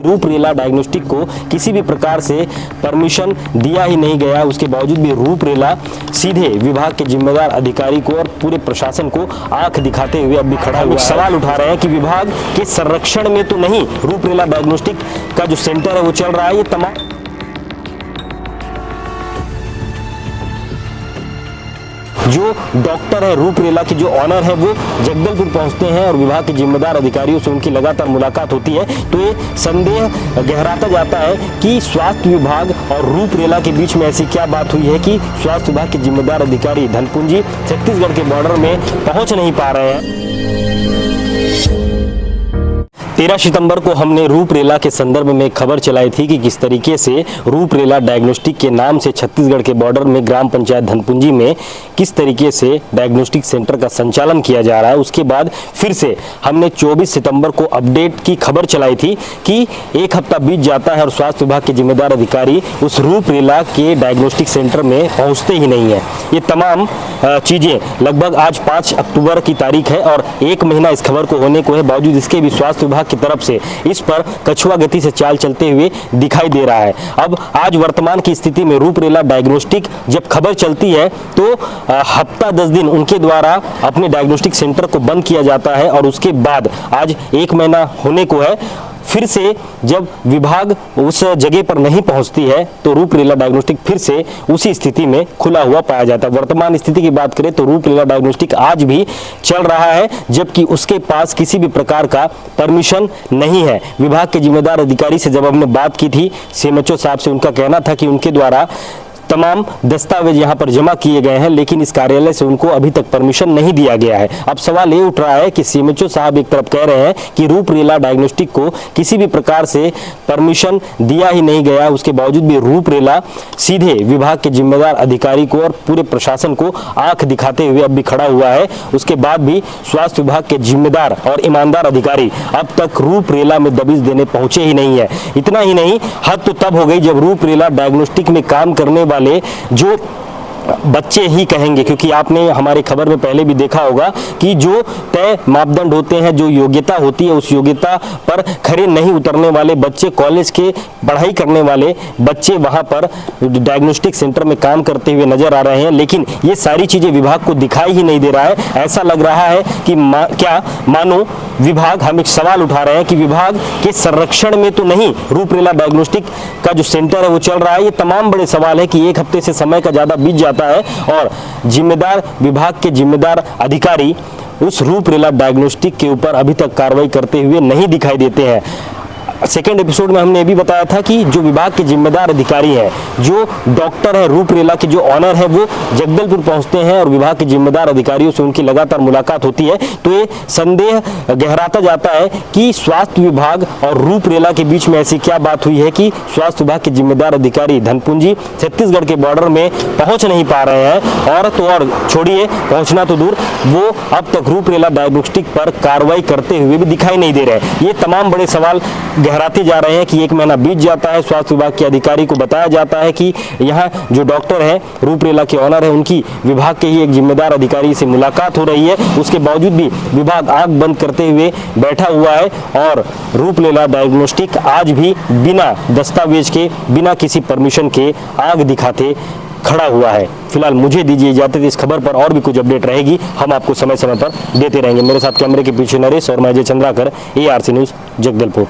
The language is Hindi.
रूपरेला डायग्नोस्टिक को किसी भी प्रकार से परमिशन दिया ही नहीं गया। उसके बावजूद भी रूपरेला सीधे विभाग के जिम्मेदार अधिकारी को और पूरे प्रशासन को आंख दिखाते हुए अब भी खड़ा हुआ सवाल उठा रहे हैं कि विभाग के संरक्षण में तो नहीं रूपरेला डायग्नोस्टिक का जो सेंटर है वो चल रहा है। ये तमाम जो डॉक्टर है रूपरेला के जो ऑनर है वो जगदलपुर पहुंचते हैं और विभाग के जिम्मेदार अधिकारियों से उनकी लगातार मुलाकात होती है, तो ये संदेह गहराता जाता है कि स्वास्थ्य विभाग और रूपरेला के बीच में ऐसी क्या बात हुई है कि स्वास्थ्य विभाग के जिम्मेदार अधिकारी धनपुंजी छत्तीसगढ़ के बॉर्डर में पहुंच नहीं पा रहे हैं। 13 सितंबर को हमने रूपरेला के संदर्भ में खबर चलाई थी कि किस तरीके से रूपरेला डायग्नोस्टिक के नाम से छत्तीसगढ़ के बॉर्डर में ग्राम पंचायत धनपुंजी में किस तरीके से डायग्नोस्टिक सेंटर का संचालन किया जा रहा है। उसके बाद फिर से हमने 24 सितंबर को अपडेट की खबर चलाई थी कि एक हफ्ता बीत जाता है और स्वास्थ्य विभाग के जिम्मेदार अधिकारी उस रूपरेला के डायग्नोस्टिक सेंटर में पहुँचते ही नहीं है। ये तमाम चीज़ें लगभग आज 5 अक्टूबर की तारीख है और एक महीना इस खबर को होने को है, बावजूद इसके भी स्वास्थ्य विभाग की तरफ से इस पर कछुआ गति से चाल चलते हुए दिखाई दे रहा है। अब आज वर्तमान की स्थिति में रूपरेला डायग्नोस्टिक जब खबर चलती है तो हफ्ता 10 दिन उनके द्वारा अपने डायग्नोस्टिक सेंटर को बंद किया जाता है और उसके बाद आज एक महीना होने को है, फिर से जब विभाग उस जगह पर नहीं पहुंचती है तो रूपरेला डायग्नोस्टिक फिर से उसी स्थिति में खुला हुआ पाया जाता है। वर्तमान स्थिति की बात करें तो रूपरेला डायग्नोस्टिक आज भी चल रहा है, जबकि उसके पास किसी भी प्रकार का परमिशन नहीं है। विभाग के जिम्मेदार अधिकारी से जब हमने बात की थी, सीएमएचओ साहब से, उनका कहना था कि उनके द्वारा तमाम दस्तावेज यहां पर जमा किए गए हैं, लेकिन इस कार्यालय से उनको अभी तक परमिशन नहीं दिया गया है। अब सवाल ये उठ रहा है कि सीएमएचओ साहब एक तरफ कह रहे हैं कि रूपरेला डायग्नोस्टिक को किसी भी प्रकार से परमिशन दिया ही नहीं गया, उसके बावजूद भी रूपरेला सीधे विभाग के जिम्मेदार अधिकारी को और पूरे प्रशासन को आंख दिखाते हुए अब भी खड़ा हुआ है। उसके बाद भी स्वास्थ्य विभाग के जिम्मेदार और ईमानदार अधिकारी अब तक रूपरेला में दबिश देने पहुंचे ही नहीं है। इतना ही नहीं, हद तो तब हो गई जब रूपरेला डायग्नोस्टिक में काम करने वाले जो बच्चे ही कहेंगे, क्योंकि आपने हमारे खबर में पहले भी देखा होगा कि जो तय मापदंड होते हैं, जो योग्यता होती है, उस योग्यता पर खरे नहीं उतरने वाले बच्चे, कॉलेज के पढ़ाई करने वाले बच्चे वहां पर डायग्नोस्टिक सेंटर में काम करते हुए नजर आ रहे हैं। लेकिन ये सारी चीजें विभाग को दिखाई ही नहीं दे रहा है। ऐसा लग रहा है कि क्या मानो विभाग, हम एक सवाल उठा रहे हैं कि विभाग के संरक्षण में तो नहीं रूपरेला डायग्नोस्टिक का जो सेंटर है वो चल रहा है। ये तमाम बड़े सवाल है कि एक हफ्ते से समय का ज्यादा बीत जाता है और जिम्मेदार विभाग के जिम्मेदार अधिकारी उस रूपरेला डायग्नोस्टिक के ऊपर अभी तक कार्रवाई करते हुए नहीं दिखाई देते हैं। सेकेंड एपिसोड में हमने ये भी बताया था कि जो विभाग के जिम्मेदार अधिकारी हैं, जो डॉक्टर है रूपरेला के जो ऑनर है वो जगदलपुर पहुंचते हैं और विभाग के जिम्मेदार अधिकारियों से उनकी लगातार मुलाकात होती है, तो ये संदेह गहराता जाता है कि स्वास्थ्य विभाग और रूपरेला के बीच में ऐसी क्या बात हुई है कि स्वास्थ्य विभाग के जिम्मेदार अधिकारी धनपुंजी छत्तीसगढ़ के बॉर्डर में पहुंच नहीं पा रहे हैं। और तो और छोड़िए, पहुंचना तो दूर, वो अब तक रूपरेला डायग्नोस्टिक पर कार्रवाई करते हुए भी दिखाई नहीं दे रहे। ये तमाम बड़े सवाल गहराते जा रहे हैं कि एक महीना बीत जाता है, स्वास्थ्य विभाग के अधिकारी को बताया जाता है कि यहाँ जो डॉक्टर है रूपरेला के ऑनर है उनकी विभाग के ही एक जिम्मेदार अधिकारी से मुलाकात हो रही है, उसके बावजूद भी विभाग आंख बंद करते हुए बैठा हुआ है और रूपरेला डायग्नोस्टिक आज भी बिना दस्तावेज के, बिना किसी परमिशन के आंख दिखाते खड़ा हुआ है। फिलहाल मुझे दीजिए इजाजत, इस खबर पर और भी कुछ अपडेट रहेगी हम आपको समय समय पर देते रहेंगे। मेरे साथ कैमरे के पीछे नरेश और मैं अजय चंद्राकर, ARC न्यूज़ जगदलपुर।